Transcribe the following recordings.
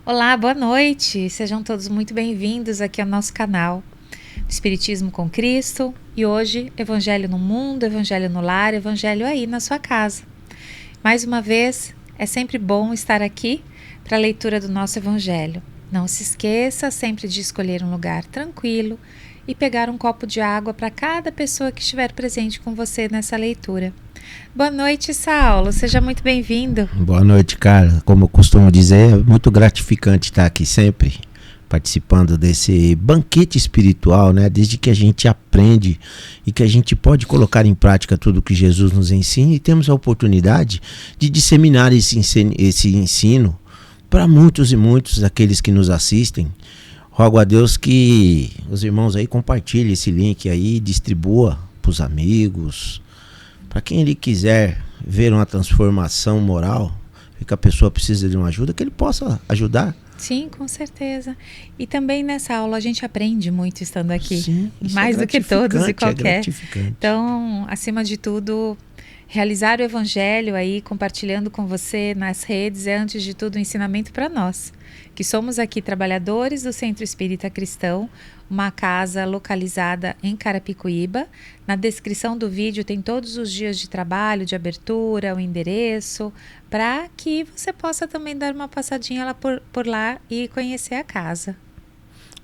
Olá, boa noite. Sejam todos muito bem-vindos aqui ao nosso canal Espiritismo com Cristo. E hoje, Evangelho no Mundo, Evangelho no Lar, Evangelho aí na sua casa. Mais uma vez, é sempre bom estar aqui para a leitura do nosso Evangelho. Não se esqueça sempre de escolher um lugar tranquilo e pegar um copo de água para cada pessoa que estiver presente com você nessa leitura. Boa noite, Saulo. Seja muito bem-vindo. Boa noite, cara. Como eu costumo dizer, é muito gratificante estar aqui sempre participando desse banquete espiritual, né? Desde que a gente aprende e que a gente pode colocar em prática tudo que Jesus nos ensina e temos a oportunidade de disseminar esse ensino para muitos e muitos daqueles que nos assistem. Rogo a Deus que os irmãos aí compartilhem esse link aí, distribua para os amigos, para quem ele quiser ver uma transformação moral, que a pessoa precisa de uma ajuda, que ele possa ajudar. Sim, com certeza. E também nessa aula a gente aprende muito estando aqui. Sim, mais do que todos e qualquer. gratificante. Então, acima de tudo, realizar o Evangelho aí, compartilhando com você nas redes, é antes de tudo um ensinamento para nós, que somos aqui trabalhadores do Centro Espírita Cristão, uma casa localizada em Carapicuíba. Na descrição do vídeo tem todos os dias de trabalho, de abertura, o endereço, para que você possa também dar uma passadinha lá por lá e conhecer a casa.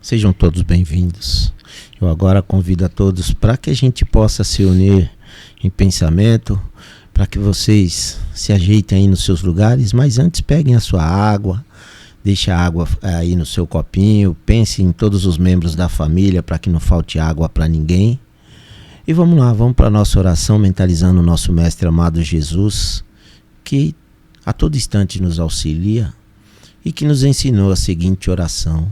Sejam todos bem-vindos. Eu agora convido a todos para que a gente possa se unir em pensamento, para que vocês se ajeitem aí nos seus lugares, mas antes peguem a sua água, deixe a água aí no seu copinho, pense em todos os membros da família para que não falte água para ninguém. E vamos lá, vamos para a nossa oração mentalizando o nosso Mestre amado Jesus, que a todo instante nos auxilia e que nos ensinou a seguinte oração: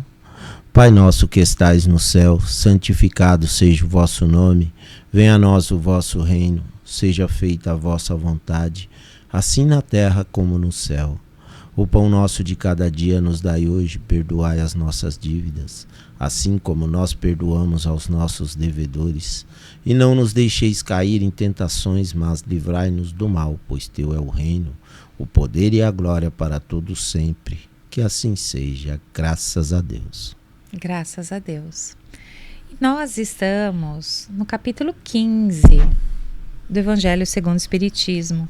Pai nosso que estais no céu, santificado seja o vosso nome, venha a nós o vosso reino, seja feita a vossa vontade, assim na terra como no céu. O pão nosso de cada dia nos dai hoje, perdoai as nossas dívidas, assim como nós perdoamos aos nossos devedores. E não nos deixeis cair em tentações, mas livrai-nos do mal, pois teu é o reino, o poder e a glória para todos sempre. Que assim seja, graças a Deus. Graças a Deus. E nós estamos no capítulo 15 do Evangelho segundo o Espiritismo.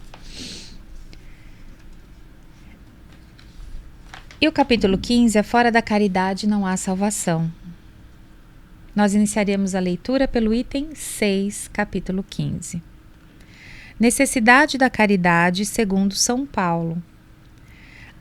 E o capítulo 15 é Fora da caridade não há salvação. Nós iniciaremos a leitura pelo item 6, capítulo 15. Necessidade da caridade segundo São Paulo.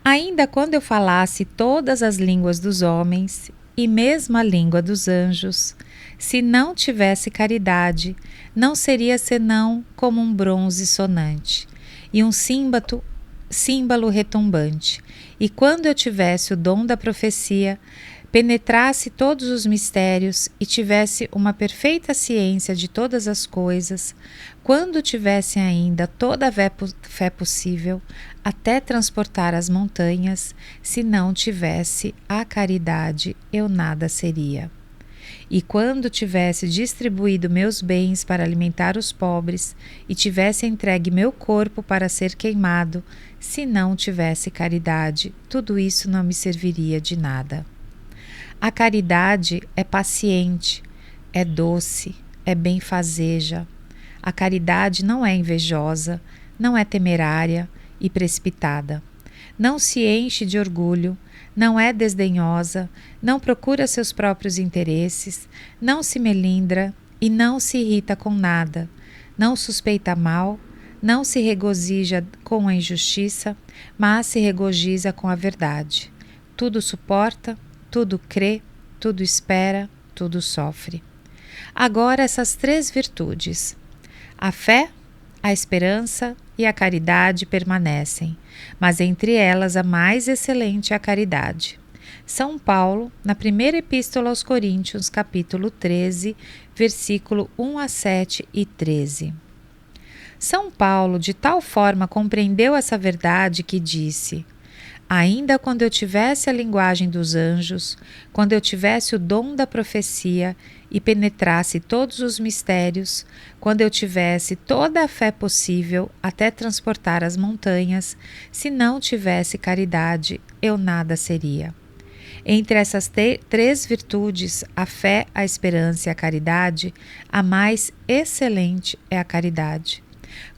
Ainda quando eu falasse todas as línguas dos homens e mesmo a língua dos anjos, se não tivesse caridade, não seria senão como um bronze sonante e um símbolo retumbante. E quando eu tivesse o dom da profecia, penetrasse todos os mistérios e tivesse uma perfeita ciência de todas as coisas, quando tivesse ainda toda a fé possível, até transportar as montanhas, se não tivesse a caridade, eu nada seria. E quando tivesse distribuído meus bens para alimentar os pobres, e tivesse entregue meu corpo para ser queimado, se não tivesse caridade, tudo isso não me serviria de nada. A caridade é paciente, é doce, é benfazeja. A caridade não é invejosa, não é temerária e precipitada. Não se enche de orgulho, não é desdenhosa, não procura seus próprios interesses, não se melindra e não se irrita com nada, não suspeita mal, não se regozija com a injustiça, mas se regozija com a verdade. Tudo suporta, tudo crê, tudo espera, tudo sofre. Agora essas três virtudes, a fé, a esperança e a caridade permanecem, mas entre elas a mais excelente é a caridade. São Paulo, na primeira epístola aos Coríntios, capítulo 13, versículo 1 a 7 e 13. São Paulo de tal forma compreendeu essa verdade que disse: ainda quando eu tivesse a linguagem dos anjos, quando eu tivesse o dom da profecia e penetrasse todos os mistérios, quando eu tivesse toda a fé possível até transportar as montanhas, se não tivesse caridade, eu nada seria. Entre essas três virtudes, a fé, a esperança e a caridade, a mais excelente é a caridade.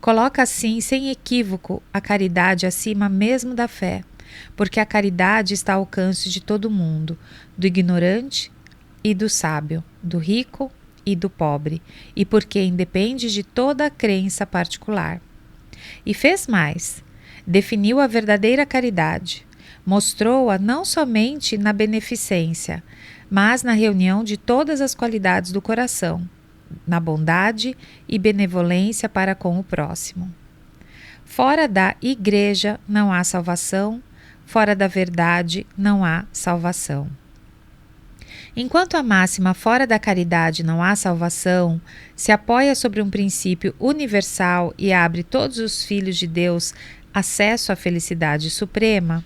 Coloca assim, sem equívoco, a caridade acima mesmo da fé, porque a caridade está ao alcance de todo mundo, do ignorante e do sábio, do rico e do pobre, e porque independe de toda a crença particular. E fez mais, definiu a verdadeira caridade, mostrou-a não somente na beneficência, mas na reunião de todas as qualidades do coração, na bondade e benevolência para com o próximo. Fora da igreja não há salvação, fora da verdade não há salvação. Enquanto a máxima fora da caridade não há salvação se apoia sobre um princípio universal e abre todos os filhos de Deus acesso à felicidade suprema,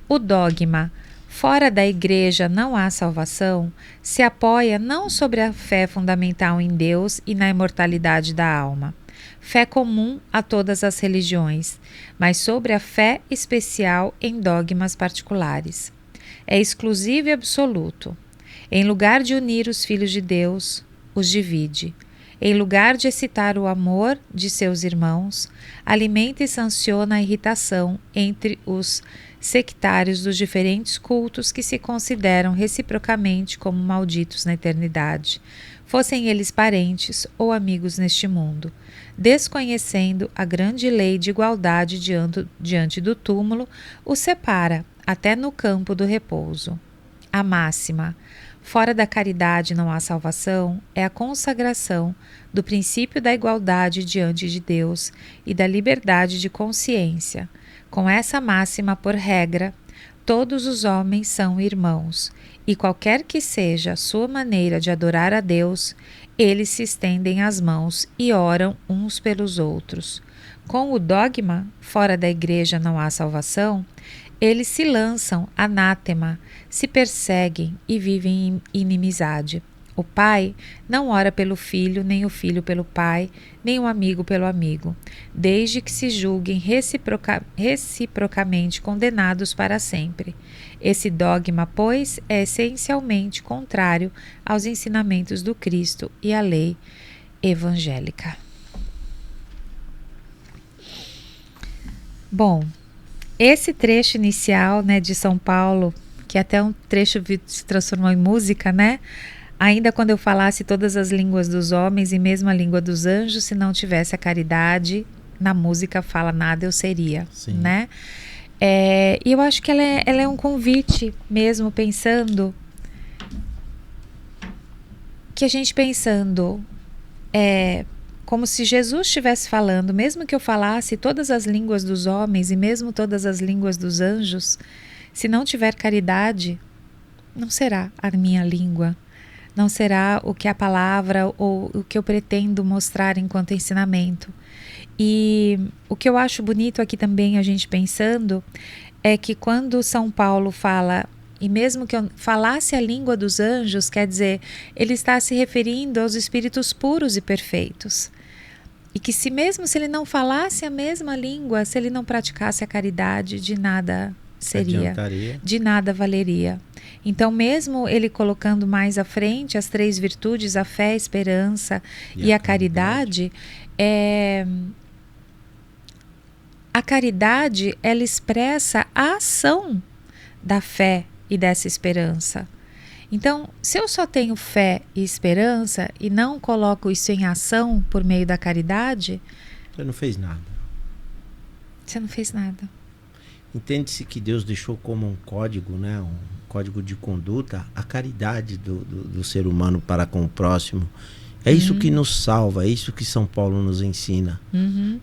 o dogma fora da igreja não há salvação se apoia não sobre a fé fundamental em Deus e na imortalidade da alma, fé comum a todas as religiões, mas sobre a fé especial em dogmas particulares. É exclusivo e absoluto. Em lugar de unir os filhos de Deus, os divide. Em lugar de excitar o amor de seus irmãos, alimenta e sanciona a irritação entre os sectários dos diferentes cultos que se consideram reciprocamente como malditos na eternidade, fossem eles parentes ou amigos neste mundo, desconhecendo a grande lei de igualdade diante do túmulo, os separa até no campo do repouso. A máxima fora da caridade não há salvação é a consagração do princípio da igualdade diante de Deus e da liberdade de consciência. Com essa máxima por regra, todos os homens são irmãos, e qualquer que seja a sua maneira de adorar a Deus, eles se estendem as mãos e oram uns pelos outros. Com o dogma, fora da igreja não há salvação, eles se lançam anátema, se perseguem e vivem em inimizade. O pai não ora pelo filho, nem o filho pelo pai, nem o amigo pelo amigo, desde que se julguem reciprocamente condenados para sempre. Esse dogma, pois, é essencialmente contrário aos ensinamentos do Cristo e à lei evangélica. Bom, esse trecho inicial, né, de São Paulo, que até um trecho se transformou em música, né? Ainda quando eu falasse todas as línguas dos homens e mesmo a língua dos anjos, se não tivesse a caridade, na música fala nada eu seria, Sim. Né? E eu acho que ela é um convite mesmo, pensando que a gente pensando como se Jesus estivesse falando, mesmo que eu falasse todas as línguas dos homens e mesmo todas as línguas dos anjos, se não tiver caridade, não será a minha língua, não será o que a palavra ou o que eu pretendo mostrar enquanto ensinamento. E o que eu acho bonito aqui também, a gente pensando, é que quando São Paulo fala, e mesmo que eu falasse a língua dos anjos, quer dizer, ele está se referindo aos espíritos puros e perfeitos. E que mesmo se ele não falasse a mesma língua, se ele não praticasse a caridade, de nada seria, de nada valeria. Então, mesmo ele colocando mais à frente as três virtudes, a fé, a esperança e a caridade, a caridade, ela expressa a ação da fé e dessa esperança. Então, se eu só tenho fé e esperança e não coloco isso em ação por meio da caridade, você não fez nada. Você não fez nada. Entende-se que Deus deixou como um código, né, um código de conduta, a caridade do ser humano para com o próximo. É isso que nos salva, é isso que São Paulo nos ensina.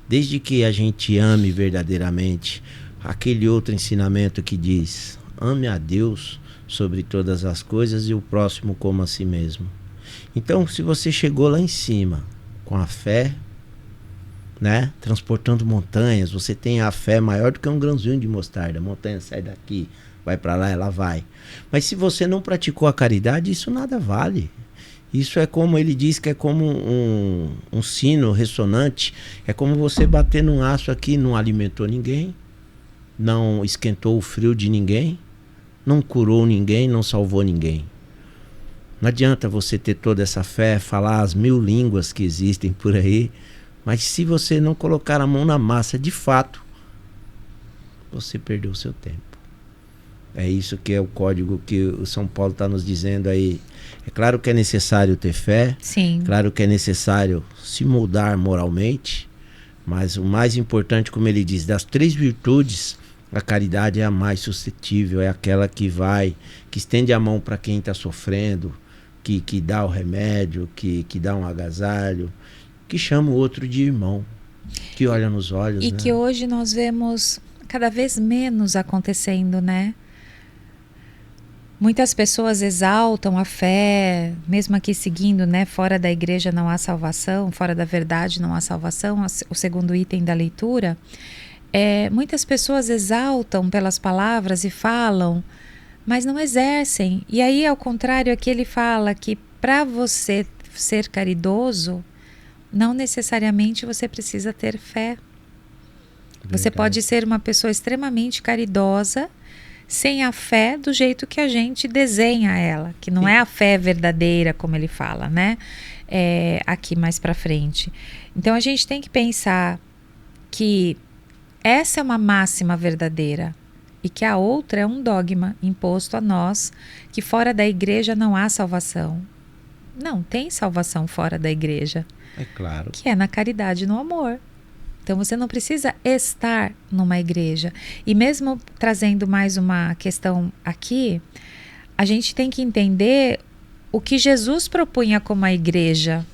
Desde que a gente ame verdadeiramente, aquele outro ensinamento que diz: ame a Deus sobre todas as coisas e o próximo como a si mesmo. Então, se você chegou lá em cima com a fé, né, transportando montanhas, você tem a fé maior do que um grãozinho de mostarda. A montanha sai daqui, vai para lá, ela vai. Mas se você não praticou a caridade, isso nada vale. Isso é como ele diz, que é como um sino ressonante. É como você bater num aço aqui, não alimentou ninguém, não esquentou o frio de ninguém, não curou ninguém, não salvou ninguém. Não adianta você ter toda essa fé, falar as 1000 línguas que existem por aí, mas se você não colocar a mão na massa de fato, você perdeu o seu tempo. É isso que é o código que o São Paulo está nos dizendo aí. É claro que é necessário ter fé, Sim. Claro que é necessário se moldar moralmente, mas o mais importante, como ele diz, das 3 virtudes, a caridade é a mais suscetível, é aquela que estende a mão para quem está sofrendo, que dá o remédio, que dá um agasalho, que chama o outro de irmão, que olha nos olhos. E né? que hoje nós vemos cada vez menos acontecendo, né? Muitas pessoas exaltam a fé, mesmo aqui seguindo, né? Fora da igreja não há salvação, fora da verdade não há salvação, o segundo item da leitura. Muitas pessoas exaltam pelas palavras e falam, mas não exercem. E aí, ao contrário, aqui ele fala que para você ser caridoso, não necessariamente você precisa ter fé. Você pode ser uma pessoa extremamente caridosa, sem a fé do jeito que a gente desenha ela, que não é a fé verdadeira, como ele fala, né? Aqui mais para frente. Então a gente tem que pensar que essa é uma máxima verdadeira e que a outra é um dogma imposto a nós, que fora da igreja não há salvação. Não tem salvação fora da igreja. É claro. Que é na caridade e no amor. Então você não precisa estar numa igreja. E mesmo trazendo mais uma questão aqui, a gente tem que entender o que Jesus propunha como a igreja.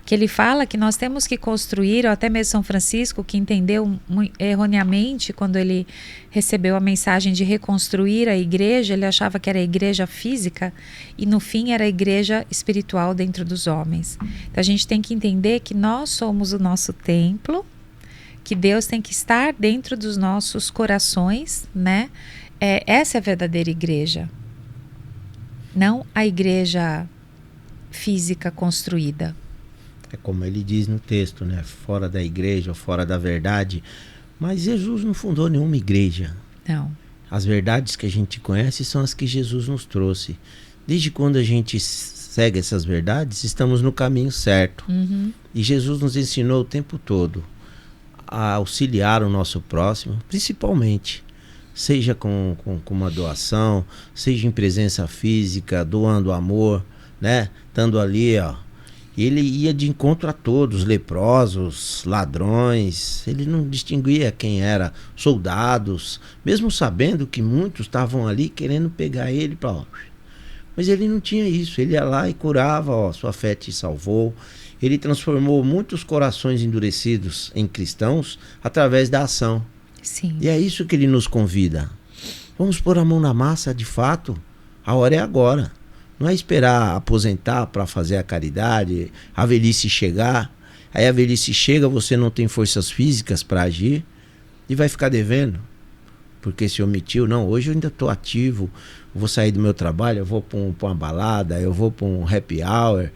Que ele fala que nós temos que construir, ou até mesmo São Francisco, que entendeu erroneamente quando ele recebeu a mensagem de reconstruir a igreja, ele achava que era a igreja física e no fim era a igreja espiritual dentro dos homens. Então a gente tem que entender que nós somos o nosso templo, que Deus tem que estar dentro dos nossos corações, né? Essa é a verdadeira igreja. Não a igreja física construída. É como ele diz no texto, né? Fora da igreja ou fora da verdade. Mas Jesus não fundou nenhuma igreja. Não. As verdades que a gente conhece são as que Jesus nos trouxe. Desde quando a gente segue essas verdades, estamos no caminho certo. Uhum. E Jesus nos ensinou o tempo todo a auxiliar o nosso próximo, principalmente, seja com uma doação, seja em presença física, doando amor, né? Estando ali, ó. Ele ia de encontro a todos, leprosos, ladrões, ele não distinguia quem era, soldados, mesmo sabendo que muitos estavam ali querendo pegar ele para... Mas ele não tinha isso, ele ia lá e curava, ó, sua fé te salvou. Ele transformou muitos corações endurecidos em cristãos através da ação. Sim. E é isso que ele nos convida. Vamos pôr a mão na massa, de fato. A hora é agora. Não é esperar aposentar para fazer a caridade, a velhice chegar. Aí a velhice chega, você não tem forças físicas para agir e vai ficar devendo. Porque se omitiu, não, hoje eu ainda estou ativo, eu vou sair do meu trabalho, eu vou para uma balada, eu vou para um happy hour.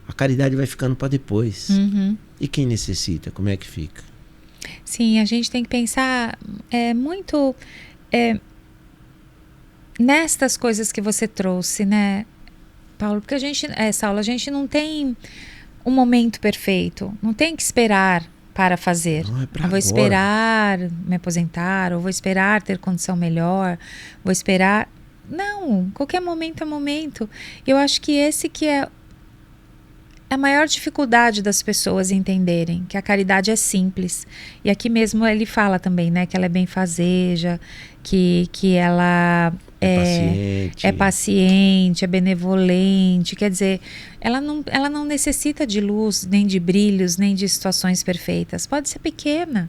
A caridade vai ficando para depois. Uhum. E quem necessita, como é que fica? Sim, a gente tem que pensar muito nestas coisas que você trouxe, né, Paulo? Porque Saulo, a gente não tem um momento perfeito. Não tem que esperar para fazer. Não é pra vou agora. esperar me aposentar, ou vou esperar ter condição melhor, vou esperar... Não, qualquer momento é momento. Eu acho que esse que é a maior dificuldade das pessoas entenderem que a caridade é simples. E aqui mesmo ele fala também, né, que ela é benfazeja, que ela é paciente, é benevolente. Quer dizer, ela não necessita de luz, nem de brilhos, nem de situações perfeitas. Pode ser pequena,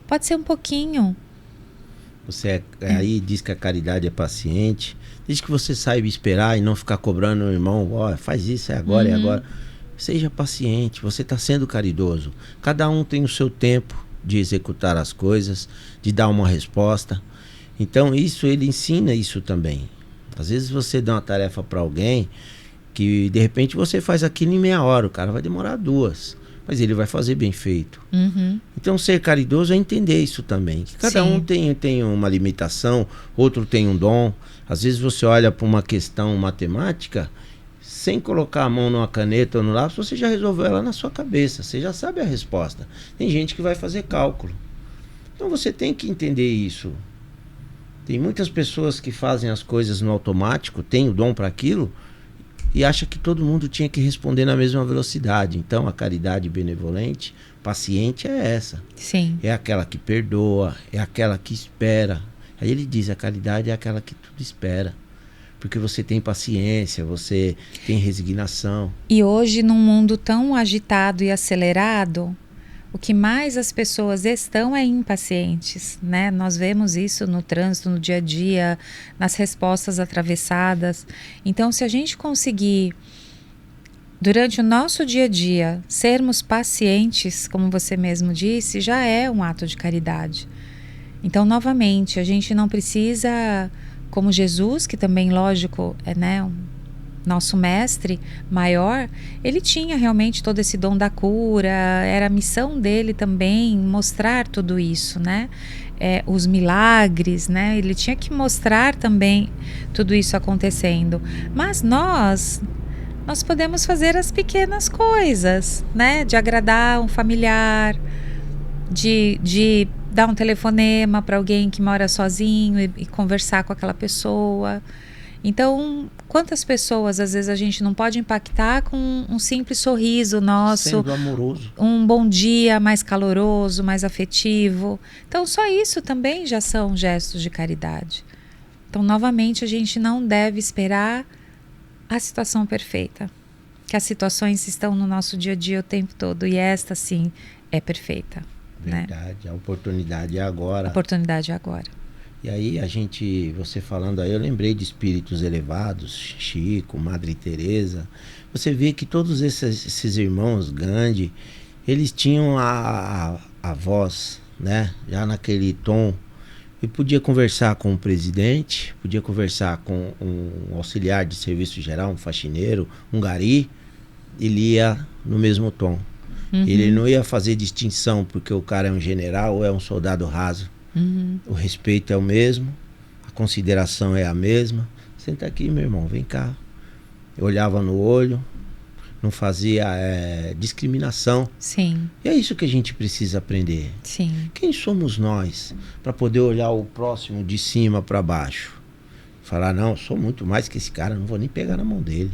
pode ser um pouquinho. Você aí diz que a caridade é paciente, diz que você saiba esperar e não ficar cobrando o irmão, ó, faz isso, é agora, é agora. Seja paciente, você está sendo caridoso. Cada um tem o seu tempo de executar as coisas, de dar uma resposta. Então ele ensina isso também. Às vezes você dá uma tarefa para alguém que de repente você faz aquilo em meia hora, o cara vai demorar 2. mas ele vai fazer bem feito. Uhum. Então, ser caridoso é entender isso também. Que cada Sim. um tem uma limitação, outro tem um dom. Às vezes você olha para uma questão matemática, sem colocar a mão numa caneta ou no lápis, você já resolveu ela na sua cabeça. Você já sabe a resposta. Tem gente que vai fazer cálculo. Então, você tem que entender isso. Tem muitas pessoas que fazem as coisas no automático, têm o dom para aquilo, e acha que todo mundo tinha que responder na mesma velocidade. Então, a caridade benevolente, paciente é essa. Sim. É aquela que perdoa, é aquela que espera. Aí ele diz, a caridade é aquela que tudo espera. Porque você tem paciência, você tem resignação. E hoje, num mundo tão agitado e acelerado, o que mais as pessoas estão é impacientes, né? Nós vemos isso no trânsito, no dia a dia, nas respostas atravessadas. Então, se a gente conseguir, durante o nosso dia a dia, sermos pacientes, como você mesmo disse, já é um ato de caridade. Então, novamente, a gente não precisa, como Jesus, que também, lógico, é, né, nosso mestre maior, ele tinha realmente todo esse dom da cura, era a missão dele também mostrar tudo isso, né? Os milagres, né? Ele tinha que mostrar também tudo isso acontecendo. Mas nós podemos fazer as pequenas coisas, né? De agradar um familiar, de dar um telefonema para alguém que mora sozinho e conversar com aquela pessoa. Então, quantas pessoas às vezes a gente não pode impactar com um simples sorriso nosso, sendo amoroso, um bom dia mais caloroso, mais afetivo. Então, só isso também já são gestos de caridade. Então, novamente, a gente não deve esperar a situação perfeita, que as situações estão no nosso dia a dia o tempo todo, e esta sim é perfeita. Verdade, né? A oportunidade é agora. A oportunidade é agora. E aí você falando aí, eu lembrei de espíritos elevados, Chico, Madre Teresa. Você vê que todos esses irmãos Gandhi, eles tinham a voz, né, já naquele tom, e podia conversar com o presidente, podia conversar com um auxiliar de serviço geral, um faxineiro, um gari, ele ia no mesmo tom. Uhum. Ele não ia fazer distinção porque o cara é um general ou é um soldado raso. Uhum. O respeito é o mesmo, a consideração é a mesma. Senta aqui, meu irmão, vem cá. Eu olhava no olho, não fazia discriminação. Sim. E é isso que a gente precisa aprender. Sim. Quem somos nós para poder olhar o próximo de cima para baixo? Falar, não, eu sou muito mais que esse cara, não vou nem pegar na mão dele.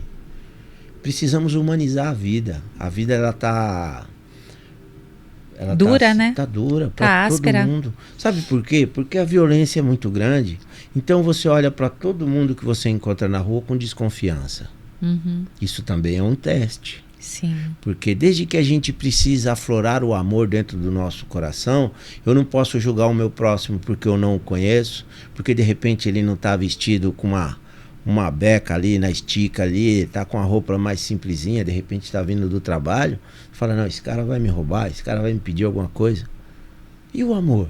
Precisamos humanizar a vida. A vida, ela tá dura, né? Tá dura para todo mundo. Sabe por quê? Porque a violência é muito grande. Então você olha para todo mundo que você encontra na rua com desconfiança. Uhum. Isso também é um teste. Sim. Porque desde que a gente precisa aflorar o amor dentro do nosso coração, eu não posso julgar o meu próximo porque eu não o conheço, porque de repente ele não está vestido com uma beca ali na estica ali, tá com a roupa mais simplesinha, de repente está vindo do trabalho, fala, não, esse cara vai me roubar, esse cara vai me pedir alguma coisa. E o amor?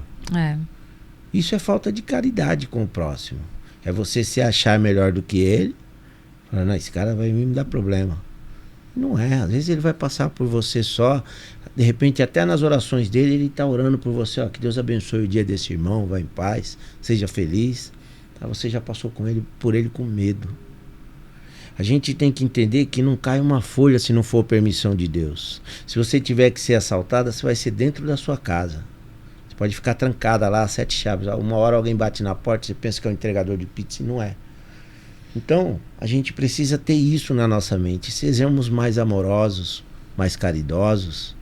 Isso é falta de caridade com o próximo. É você se achar melhor do que ele, fala, não, esse cara vai me dar problema. Não é, às vezes ele vai passar por você só, de repente até nas orações dele ele está orando por você, ó, que Deus abençoe o dia desse irmão, vá em paz, seja feliz. Você já passou por ele com medo. A gente tem que entender que não cai uma folha se não for permissão de Deus. Se você tiver que ser assaltada, você vai ser dentro da sua casa. Você pode ficar trancada lá, 7 chaves. Uma hora alguém bate na porta, você pensa que é um entregador de pizza e não é. Então, a gente precisa ter isso na nossa mente. Sejamos mais amorosos, mais caridosos.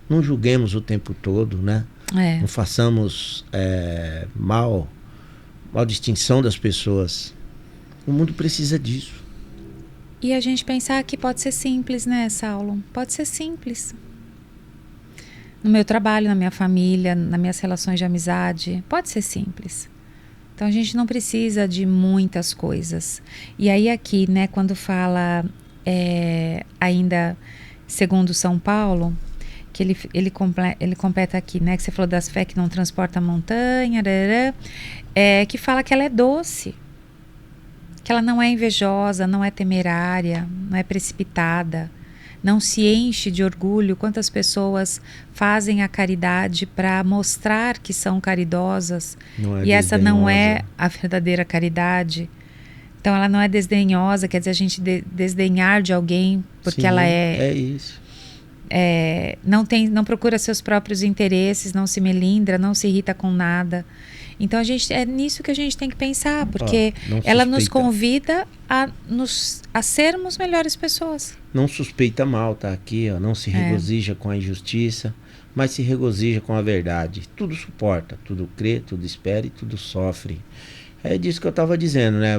Não julguemos o tempo todo, né? Não façamos mal distinção das pessoas. O mundo precisa disso. E a gente pensar que pode ser simples, né, Saulo? Pode ser simples. No meu trabalho, na minha família, nas minhas relações de amizade, pode ser simples. Então a gente não precisa de muitas coisas. E aí aqui, né, quando fala ainda segundo São Paulo, que ele completa aqui, né, que você falou das fé que não transporta a montanha, que fala que ela é doce, que ela não é invejosa, não é temerária, não é precipitada, não se enche de orgulho. Quantas pessoas fazem a caridade para mostrar que são caridosas, e essa não é a verdadeira caridade. Então ela não é desdenhosa, quer dizer, a gente desdenhar de alguém porque Sim, ela é isso. Não procura seus próprios interesses, não se melindra, não se irrita com nada. Então é nisso que a gente tem que pensar, porque ela nos convida a sermos melhores pessoas. Não suspeita mal, tá aqui, ó, não se regozija com a injustiça, mas se regozija com a verdade. Tudo suporta, tudo crê, tudo espera e tudo sofre. É disso que eu estava dizendo, né?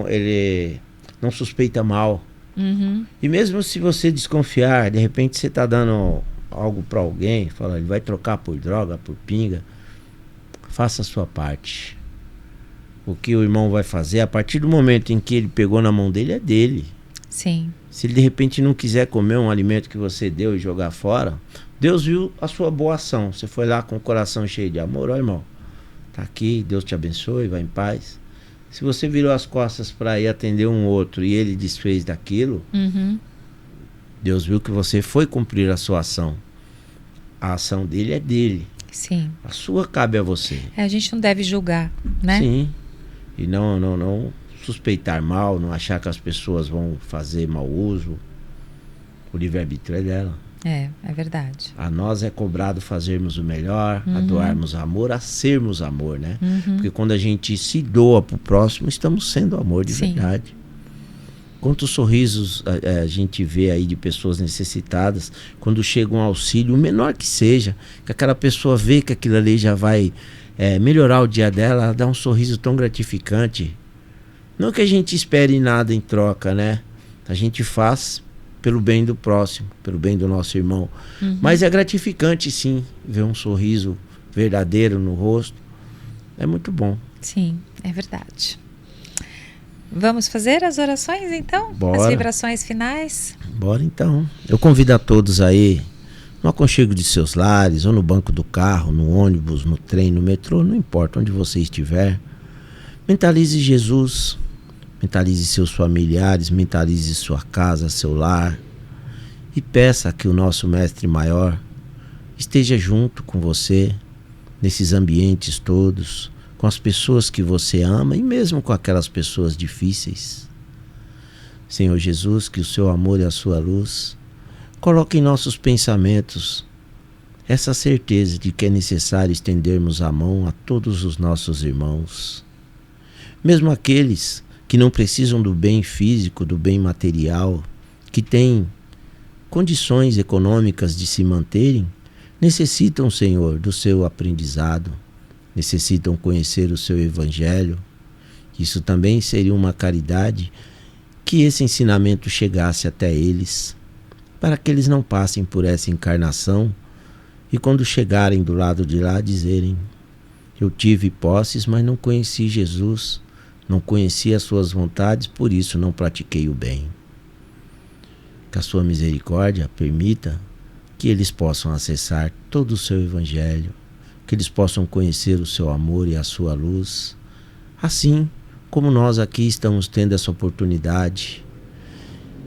Ele não suspeita mal. Uhum. E mesmo se você desconfiar, de repente você está dando algo para alguém, fala, ele vai trocar por droga, por pinga, faça a sua parte. O que o irmão vai fazer, a partir do momento em que ele pegou na mão dele, é dele. Sim. Se ele de repente não quiser comer um alimento que você deu e jogar fora, Deus viu a sua boa ação. Você foi lá com o coração cheio de amor, ó irmão, tá aqui, Deus te abençoe, vai em paz. Se você virou as costas para ir atender um outro e ele desfez daquilo, Deus viu que você foi cumprir a sua ação. A ação dele é dele. Sim. A sua cabe a você. A gente não deve julgar, né? Sim. E não suspeitar mal, não achar que as pessoas vão fazer mau uso. O livre-arbítrio é dela. É verdade. A nós é cobrado fazermos o melhor, a doarmos amor, a sermos amor, né? Porque quando a gente se doa pro próximo, estamos sendo amor de verdade. Quantos sorrisos a gente vê aí de pessoas necessitadas quando chega um auxílio, o menor que seja, que aquela pessoa vê que aquilo ali já vai melhorar o dia dela, ela dá um sorriso tão gratificante. Não que a gente espere nada em troca, né? A gente faz pelo bem do próximo, pelo bem do nosso irmão. Mas é gratificante, sim, ver um sorriso verdadeiro no rosto. É muito bom. Sim, é verdade. Vamos fazer as orações, então? Bora. As vibrações finais? Bora, então. Eu convido a todos aí, no aconchego de seus lares, ou no banco do carro, no ônibus, no trem, no metrô, não importa onde você estiver. Mentalize Jesus, mentalize seus familiares, mentalize sua casa, seu lar. E peça que o nosso Mestre Maior esteja junto com você, nesses ambientes todos, com as pessoas que você ama e mesmo com aquelas pessoas difíceis. Senhor Jesus, que o seu amor e a sua luz coloquem em nossos pensamentos essa certeza de que é necessário estendermos a mão a todos os nossos irmãos, mesmo aqueles que não precisam do bem físico, do bem material, que têm condições econômicas de se manterem, necessitam, Senhor, do seu aprendizado, necessitam conhecer o seu evangelho. Isso também seria uma caridade, que esse ensinamento chegasse até eles, para que eles não passem por essa encarnação e quando chegarem do lado de lá dizerem: eu tive posses, mas não conheci Jesus, não conheci as suas vontades, por isso não pratiquei o bem. Que a sua misericórdia permita que eles possam acessar todo o seu evangelho, que eles possam conhecer o seu amor e a sua luz, assim como nós aqui estamos tendo essa oportunidade.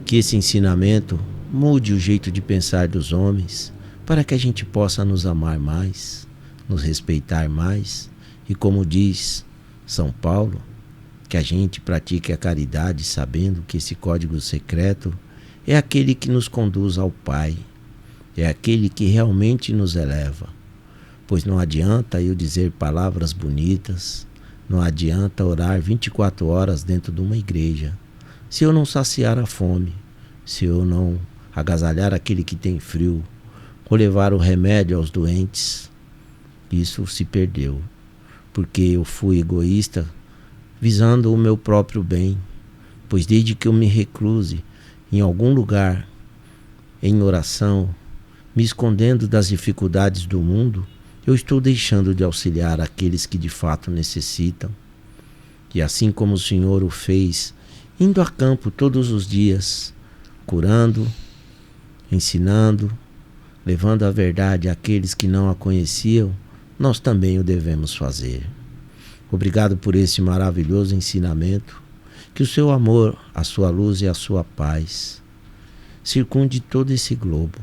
Que esse ensinamento mude o jeito de pensar dos homens, para que a gente possa nos amar mais, nos respeitar mais, e como diz São Paulo, que a gente pratique a caridade sabendo que esse código secreto é aquele que nos conduz ao Pai, é aquele que realmente nos eleva. Pois não adianta eu dizer palavras bonitas, não adianta orar 24 horas dentro de uma igreja, se eu não saciar a fome, se eu não agasalhar aquele que tem frio, ou levar o remédio aos doentes. Isso se perdeu, porque eu fui egoísta, visando o meu próprio bem, pois desde que eu me recluse em algum lugar, em oração, me escondendo das dificuldades do mundo, eu estou deixando de auxiliar aqueles que de fato necessitam. E assim como o Senhor o fez, indo a campo todos os dias, curando, ensinando, levando a verdade àqueles que não a conheciam, nós também o devemos fazer. Obrigado por esse maravilhoso ensinamento. Que o seu amor, a sua luz e a sua paz circunde todo esse globo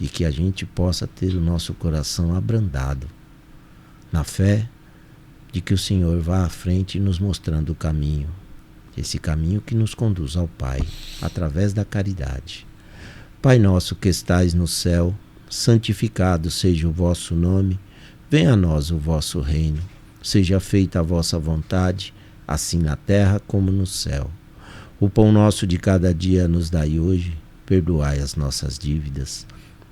e que a gente possa ter o nosso coração abrandado na fé de que o Senhor vá à frente nos mostrando o caminho, esse caminho que nos conduz ao Pai, através da caridade. Pai nosso que estais no céu, santificado seja o vosso nome, venha a nós o vosso reino, seja feita a vossa vontade, assim na terra como no céu. O pão nosso de cada dia nos dai hoje, perdoai as nossas dívidas,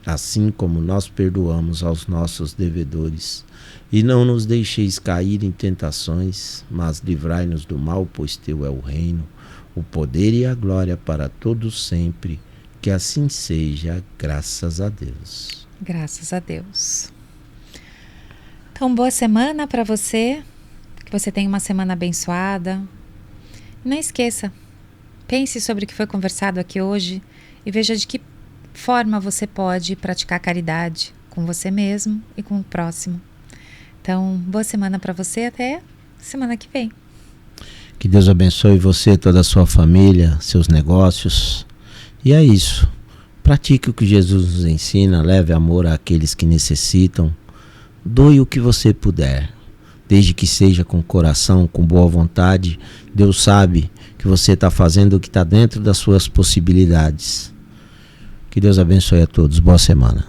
assim como nós perdoamos aos nossos devedores. E não nos deixeis cair em tentações, mas livrai-nos do mal, pois teu é o reino, o poder e a glória para todos sempre. Que assim seja, graças a Deus. Graças a Deus. Então, boa semana para você, que você tenha uma semana abençoada. Não esqueça, pense sobre o que foi conversado aqui hoje e veja de que forma você pode praticar caridade com você mesmo e com o próximo. Então, boa semana para você, até semana que vem. Que Deus abençoe você, toda a sua família, seus negócios. E é isso. Pratique o que Jesus nos ensina, leve amor àqueles que necessitam. Doe o que você puder, desde que seja com coração, com boa vontade. Deus sabe que você está fazendo o que está dentro das suas possibilidades. Que Deus abençoe a todos. Boa semana.